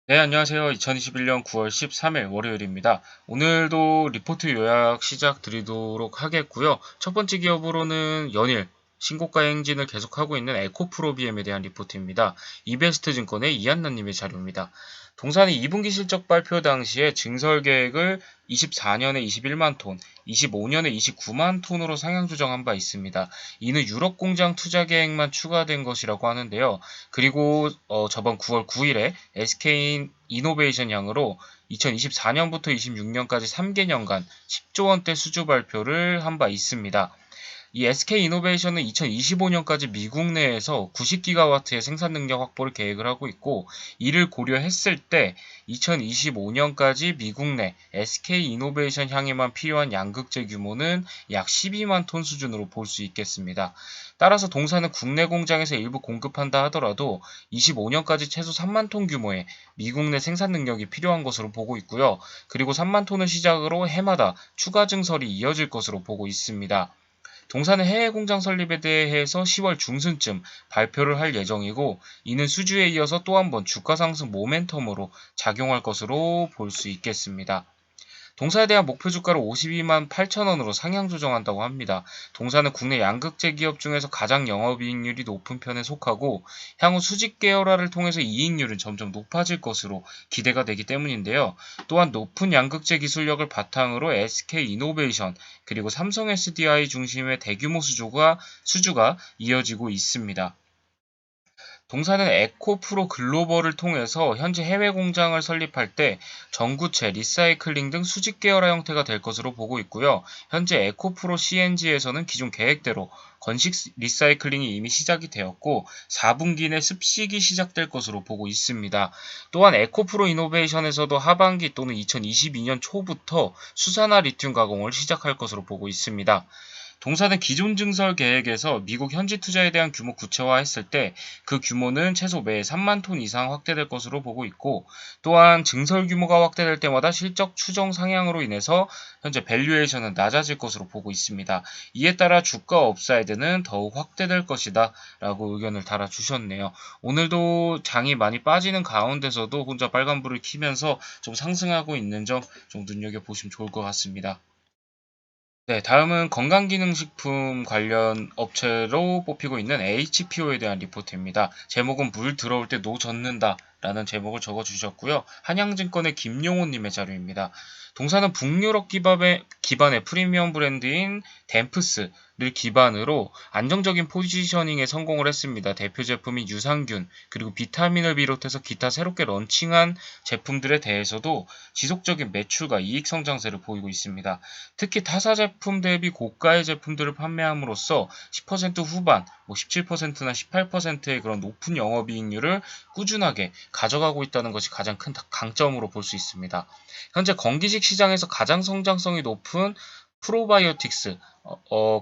네, 안녕하세요. 2021년 9월 13일 월요일입니다. 오늘도 리포트 요약 시작 드리도록 하겠고요. 첫 번째 기업으로는 연일 신고가 행진을 계속하고 있는 에코프로비엠에 대한 리포트입니다. 이베스트 증권의 이한나님의 자료입니다. 동사는 2분기 실적 발표 당시에 증설 계획을 24년에 21만 톤, 25년에 29만 톤으로 상향 조정한 바 있습니다. 이는 유럽 공장 투자 계획만 추가된 것이라고 하는데요. 그리고 저번 9월 9일에 SK 이노베이션 향으로 2024년부터 26년까지 3개년간 10조 원대 수주 발표를 한 바 있습니다. 이 SK 이노베이션은 2025년까지 미국 내에서 90기가와트의 생산 능력 확보를 계획을 하고 있고, 이를 고려했을 때 2025년까지 미국 내 SK 이노베이션 향에만 필요한 양극재 규모는 약 12만 톤 수준으로 볼 수 있겠습니다. 따라서 동사는 국내 공장에서 일부 공급한다 하더라도 25년까지 최소 3만 톤 규모의 미국 내 생산 능력이 필요한 것으로 보고 있고요. 그리고 3만 톤을 시작으로 해마다 추가 증설이 이어질 것으로 보고 있습니다. 동사는 해외 공장 설립에 대해서 10월 중순쯤 발표를 할 예정이고, 이는 수주에 이어서 또 한 번 주가 상승 모멘텀으로 작용할 것으로 볼 수 있겠습니다. 동사에 대한 목표 주가를 52만 8천 원으로 상향 조정한다고 합니다. 동사는 국내 양극재 기업 중에서 가장 영업이익률이 높은 편에 속하고, 향후 수직 계열화를 통해서 이익률은 점점 높아질 것으로 기대가 되기 때문인데요. 또한 높은 양극재 기술력을 바탕으로 SK 이노베이션 그리고 삼성 SDI 중심의 대규모 수주가 이어지고 있습니다. 동사는 에코프로 글로벌을 통해서 현재 해외 공장을 설립할 때 전구체, 리사이클링 등 수직 계열화 형태가 될 것으로 보고 있고요. 현재 에코프로 CNG에서는 기존 계획대로 건식 리사이클링이 이미 시작이 되었고, 4분기 내 습식이 시작될 것으로 보고 있습니다. 또한 에코프로 이노베이션에서도 하반기 또는 2022년 초부터 수산화 리튬 가공을 시작할 것으로 보고 있습니다. 동사는 기존 증설 계획에서 미국 현지 투자에 대한 규모 구체화했을 때 그 규모는 최소 매 3만 톤 이상 확대될 것으로 보고 있고, 또한 증설 규모가 확대될 때마다 실적 추정 상향으로 인해서 현재 밸류에이션은 낮아질 것으로 보고 있습니다. 이에 따라 주가 업사이드는 더욱 확대될 것이다 라고 의견을 달아주셨네요. 오늘도 장이 많이 빠지는 가운데서도 혼자 빨간불을 켜면서 좀 상승하고 있는 점 좀 눈여겨보시면 좋을 것 같습니다. 네, 다음은 건강기능식품 관련 업체로 뽑히고 있는 HPO에 대한 리포트입니다. 제목은 물 들어올 때 노 젓는다 라는 제목을 적어주셨고요. 한양증권의 김용호님의 자료입니다. 동사는 북유럽 기반의 프리미엄 브랜드인 댐프스를 기반으로 안정적인 포지셔닝에 성공을 했습니다. 대표 제품인 유산균, 그리고 비타민을 비롯해서 기타 새롭게 런칭한 제품들에 대해서도 지속적인 매출과 이익 성장세를 보이고 있습니다. 특히 타사 제품 대비 고가의 제품들을 판매함으로써 10% 후반, 17%나 18%의 그런 높은 영업이익률을 꾸준하게 가져가고 있다는 것이 가장 큰 강점으로 볼 수 있습니다. 현재 건기식 시장에서 가장 성장성이 높은 프로바이오틱스,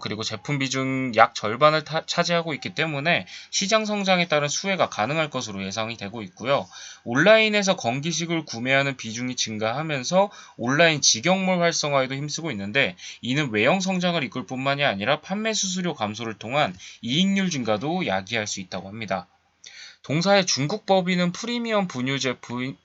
그리고 제품 비중 약 절반을 차지하고 있기 때문에 시장 성장에 따른 수혜가 가능할 것으로 예상이 되고 있고요. 온라인에서 건기식을 구매하는 비중이 증가하면서 온라인 직영몰 활성화에도 힘쓰고 있는데, 이는 외형 성장을 이끌 뿐만이 아니라 판매 수수료 감소를 통한 이익률 증가도 야기할 수 있다고 합니다. 동사의 중국 법인은 프리미엄 분유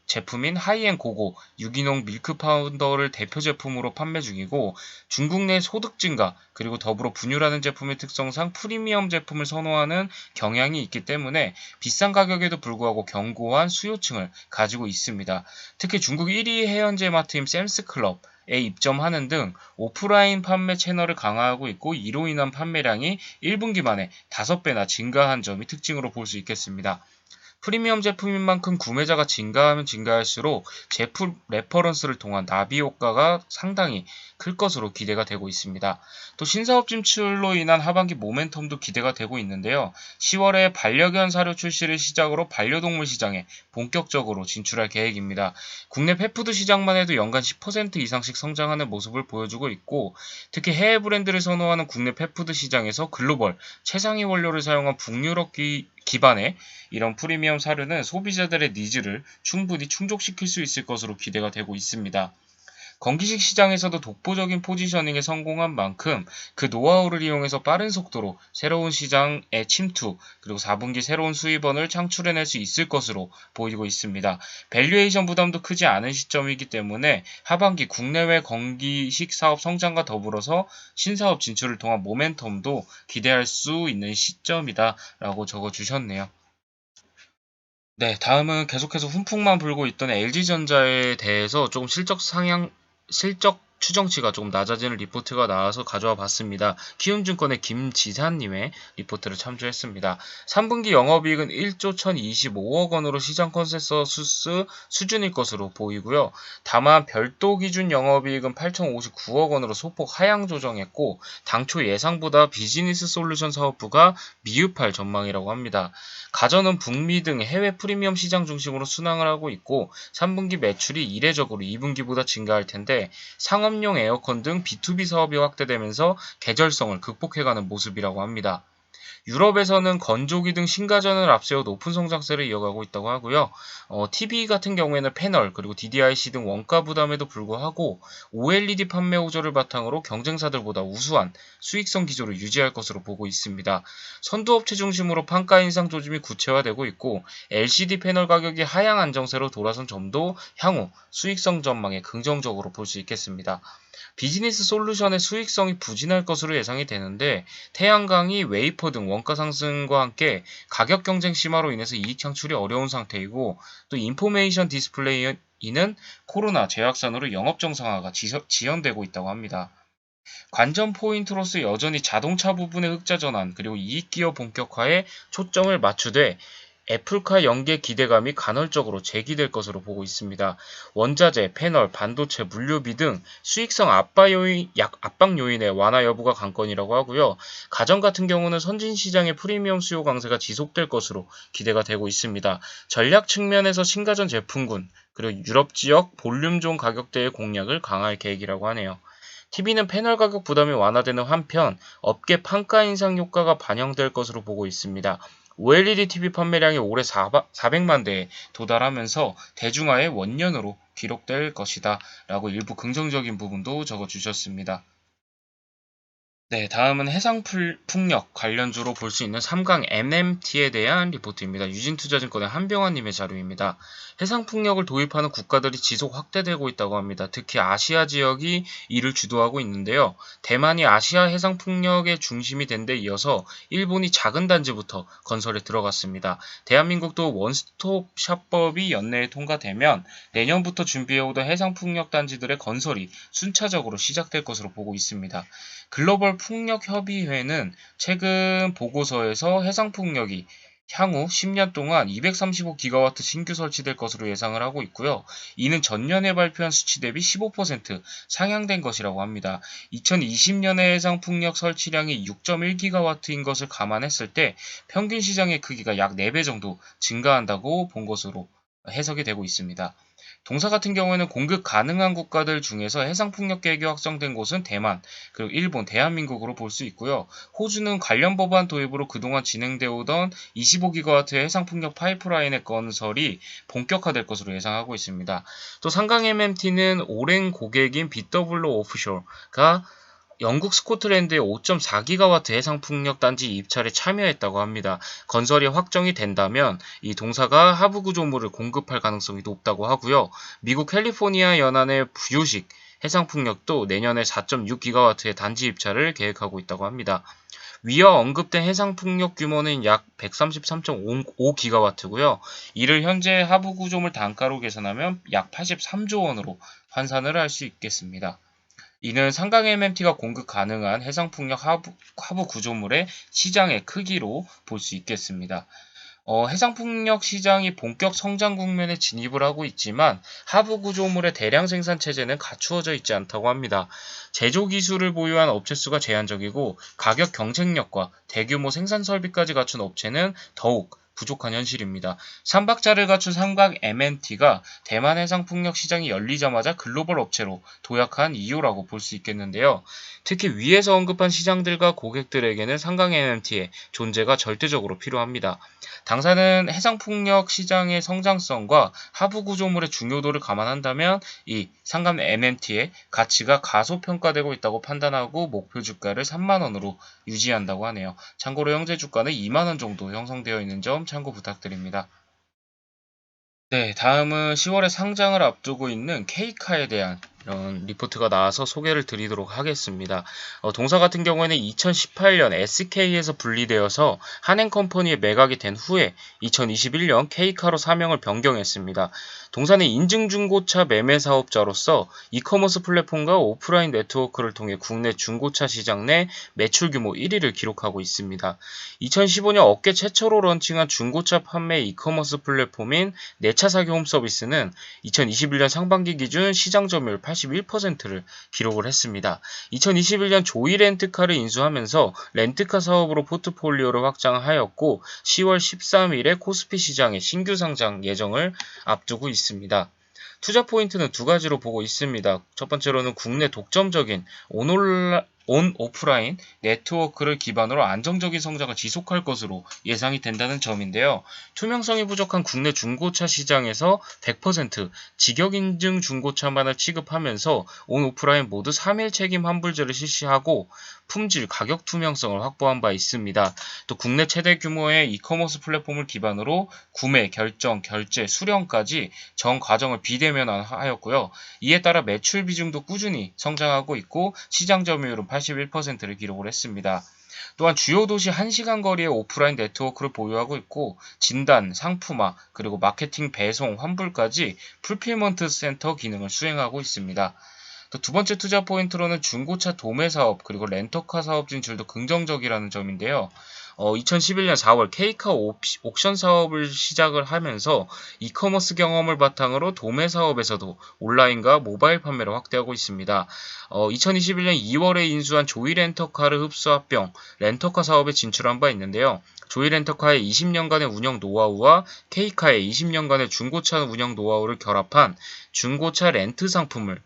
제품인 하이엔 고고 유기농 밀크 파우더를 대표 제품으로 판매 중이고, 중국 내 소득 증가 그리고 더불어 분유라는 제품의 특성상 프리미엄 제품을 선호하는 경향이 있기 때문에 비싼 가격에도 불구하고 견고한 수요층을 가지고 있습니다. 특히 중국 1위 해연제 마트인 샘스클럽 에 입점하는 등 오프라인 판매 채널을 강화하고 있고, 이로 인한 판매량이 1분기 만에 5배나 증가한 점이 특징으로 볼 수 있겠습니다. 프리미엄 제품인 만큼 구매자가 증가하면 증가할수록 제품 레퍼런스를 통한 나비 효과가 상당히 클 것으로 기대가 되고 있습니다. 또 신사업 진출로 인한 하반기 모멘텀도 기대가 되고 있는데요. 10월에 반려견 사료 출시를 시작으로 반려동물 시장에 본격적으로 진출할 계획입니다. 국내 펫푸드 시장만 해도 연간 10% 이상씩 성장하는 모습을 보여주고 있고, 특히 해외 브랜드를 선호하는 국내 펫푸드 시장에서 글로벌 최상위 원료를 사용한 북유럽 기반의 이런 프리미엄 사료는 소비자들의 니즈를 충분히 충족시킬 수 있을 것으로 기대가 되고 있습니다. 건기식 시장에서도 독보적인 포지셔닝에 성공한 만큼 그 노하우를 이용해서 빠른 속도로 새로운 시장의 침투, 그리고 4분기 새로운 수입원을 창출해낼 수 있을 것으로 보이고 있습니다. 밸류에이션 부담도 크지 않은 시점이기 때문에 하반기 국내외 건기식 사업 성장과 더불어서 신사업 진출을 통한 모멘텀도 기대할 수 있는 시점이다라고 적어주셨네요. 네, 다음은 계속해서 훈풍만 불고 있던 LG전자에 대해서 조금 실적 추정치가 조금 낮아지는 리포트가 나와서 가져와 봤습니다. 키움증권의 김지산님의 리포트를 참조했습니다. 3분기 영업이익은 1조 1025억 원으로 시장 컨센서스 수준일 것으로 보이고요. 다만 별도 기준 영업이익은 8,059억 원으로 소폭 하향 조정했고 당초 예상보다 비즈니스 솔루션 사업부가 미흡할 전망이라고 합니다. 가전은 북미 등 해외 프리미엄 시장 중심으로 순항을 하고 있고 3분기 매출이 이례적으로 2분기보다 증가할 텐데 상업용 에어컨 등 B2B 사업이 확대되면서 계절성을 극복해가는 모습이라고 합니다. 유럽에서는 건조기 등 신가전을 앞세워 높은 성장세를 이어가고 있다고 하고요. TV 같은 경우에는 패널 그리고 DDIC 등 원가 부담에도 불구하고 OLED 판매 호조를 바탕으로 경쟁사들보다 우수한 수익성 기조를 유지할 것으로 보고 있습니다. 선두업체 중심으로 판가 인상 조짐이 구체화되고 있고 LCD 패널 가격이 하향 안정세로 돌아선 점도 향후 수익성 전망에 긍정적으로 볼 수 있겠습니다. 비즈니스 솔루션의 수익성이 부진할 것으로 예상이 되는데 태양광이 웨이퍼 등 원가 상승과 함께 가격 경쟁 심화로 인해서 이익 창출이 어려운 상태이고 또 인포메이션 디스플레이는 코로나 재확산으로 영업 정상화가 지연되고 있다고 합니다. 관전 포인트로서 여전히 자동차 부분의 흑자 전환 그리고 이익 기여 본격화에 초점을 맞추되 애플카 연계 기대감이 간헐적으로 제기될 것으로 보고 있습니다. 원자재, 패널, 반도체, 물류비 등 수익성 압박 요인의 완화 여부가 관건이라고 하고요. 가전 같은 경우는 선진 시장의 프리미엄 수요 강세가 지속될 것으로 기대가 되고 있습니다. 전략 측면에서 신가전 제품군, 그리고 유럽 지역 볼륨 존 가격대의 공략을 강화할 계획이라고 하네요. TV는 패널 가격 부담이 완화되는 한편 업계 판가 인상 효과가 반영될 것으로 보고 있습니다. OLED TV 판매량이 올해 400만 대에 도달하면서 대중화의 원년으로 기록될 것이다 라고 일부 긍정적인 부분도 적어주셨습니다. 네, 다음은 해상풍력 관련주로 볼 수 있는 3강 NMT에 대한 리포트입니다. 유진투자증권의 한병환님의 자료입니다. 해상풍력을 도입하는 국가들이 지속 확대되고 있다고 합니다. 특히 아시아 지역이 이를 주도하고 있는데요. 대만이 아시아 해상풍력의 중심이 된 데 이어서 일본이 작은 단지부터 건설에 들어갔습니다. 대한민국도 원스톱 샵법이 연내에 통과되면 내년부터 준비해오던 해상풍력 단지들의 건설이 순차적으로 시작될 것으로 보고 있습니다. 글로벌 풍력협의회는 최근 보고서에서 해상풍력이 향후 10년 동안 235기가와트 신규 설치될 것으로 예상을 하고 있고요. 이는 전년에 발표한 수치 대비 15% 상향된 것이라고 합니다. 2020년에 해상풍력 설치량이 6.1기가와트인 것을 감안했을 때 평균 시장의 크기가 약 4배 정도 증가한다고 본 것으로 해석이 되고 있습니다. 동사 같은 경우에는 공급 가능한 국가들 중에서 해상풍력 계획이 확정된 곳은 대만, 그리고 일본, 대한민국으로 볼 수 있고요. 호주는 관련 법안 도입으로 그동안 진행되어 오던 25기가와트의 해상풍력 파이프라인의 건설이 본격화될 것으로 예상하고 있습니다. 또 상강 MMT는 오랜 고객인 BW 오프쇼가 영국 스코틀랜드의 5.4기가와트 해상풍력 단지 입찰에 참여했다고 합니다. 건설이 확정이 된다면 이 동사가 하부 구조물을 공급할 가능성이 높다고 하고요. 미국 캘리포니아 연안의 부유식 해상풍력도 내년에 4.6기가와트의 단지 입찰을 계획하고 있다고 합니다. 위와 언급된 해상풍력 규모는 약 133.5기가와트고요. 이를 현재 하부 구조물 단가로 계산하면 약 83조 원으로 환산을 할 수 있겠습니다. 이는 상강 MMT가 공급 가능한 해상풍력 하부 구조물의 시장의 크기로 볼 수 있겠습니다. 해상풍력 시장이 본격 성장 국면에 진입을 하고 있지만 하부 구조물의 대량 생산 체제는 갖추어져 있지 않다고 합니다. 제조 기술을 보유한 업체 수가 제한적이고 가격 경쟁력과 대규모 생산 설비까지 갖춘 업체는 더욱 부족한 현실입니다. 3박자를 갖춘 삼각 MNT가 대만 해상풍력 시장이 열리자마자 글로벌 업체로 도약한 이유라고 볼 수 있겠는데요. 특히 위에서 언급한 시장들과 고객들에게는 삼각 MNT의 존재가 절대적으로 필요합니다. 당사는 해상풍력 시장의 성장성과 하부 구조물의 중요도를 감안한다면 이 삼각 MNT의 가치가 가소평가되고 있다고 판단하고 목표 주가를 3만원으로 유지한다고 하네요. 참고로 형제 주가는 2만원 정도 형성되어 있는 점 참고 부탁드립니다. 네, 다음은 10월에 상장을 앞두고 있는 K카에 대한 이런 리포트가 나와서 소개를 드리도록 하겠습니다. 동사 같은 경우에는 2018년 SK에서 분리되어서 한행컴퍼니에 매각이 된 후에 2021년 K카로 사명을 변경했습니다. 동사는 인증중고차 매매 사업자로서 이커머스 플랫폼과 오프라인 네트워크를 통해 국내 중고차 시장 내 매출 규모 1위를 기록하고 있습니다. 2015년 업계 최초로 런칭한 중고차 판매 이커머스 플랫폼인 내차사기 홈서비스는 2021년 상반기 기준 시장 점유율 81%를 기록을 했습니다. 2021년 조이 렌트카를 인수하면서 렌트카 사업으로 포트폴리오를 확장하였고 10월 13일에 코스피 시장에 신규 상장 예정을 앞두고 있습니다. 투자 포인트는 두 가지로 보고 있습니다. 첫 번째로는 국내 독점적인 오프라인 네트워크를 기반으로 안정적인 성장을 지속할 것으로 예상이 된다는 점인데요. 투명성이 부족한 국내 중고차 시장에서 100% 직역인증 중고차만을 취급하면서 온 오프라인 모두 3일 책임 환불제를 실시하고 품질, 가격 투명성을 확보한 바 있습니다. 또 국내 최대 규모의 이커머스 플랫폼을 기반으로 구매, 결정, 결제, 수령까지 전 과정을 비대면화하였고요. 이에 따라 매출 비중도 꾸준히 성장하고 있고 시장 점유율은 81%를 기록을 했습니다. 또한 주요 도시 1시간 거리의 오프라인 네트워크를 보유하고 있고 진단, 상품화, 그리고 마케팅, 배송, 환불까지 풀필먼트 센터 기능을 수행하고 있습니다. 또 두 번째 투자 포인트로는 중고차 도매 사업 그리고 렌터카 사업 진출도 긍정적이라는 점인데요. 2011년 4월 K카 옥션 사업을 시작을 하면서 이커머스 경험을 바탕으로 도매 사업에서도 온라인과 모바일 판매를 확대하고 있습니다. 2021년 2월에 인수한 조이 렌터카를 흡수 합병 렌터카 사업에 진출한 바 있는데요. 조이 렌터카의 20년간의 운영 노하우와 K카의 20년간의 중고차 운영 노하우를 결합한 중고차 렌트 상품을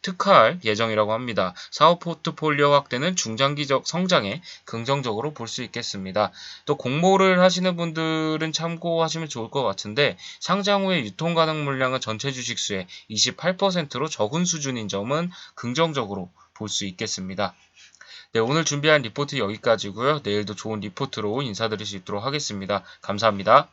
특화할 예정이라고 합니다. 사업 포트폴리오 확대는 중장기적 성장에 긍정적으로 볼 수 있겠습니다. 또 공모를 하시는 분들은 참고하시면 좋을 것 같은데 상장 후에 유통 가능 물량은 전체 주식수의 28%로 적은 수준인 점은 긍정적으로 볼 수 있겠습니다. 네, 오늘 준비한 리포트 여기까지고요. 내일도 좋은 리포트로 인사드릴 수 있도록 하겠습니다. 감사합니다.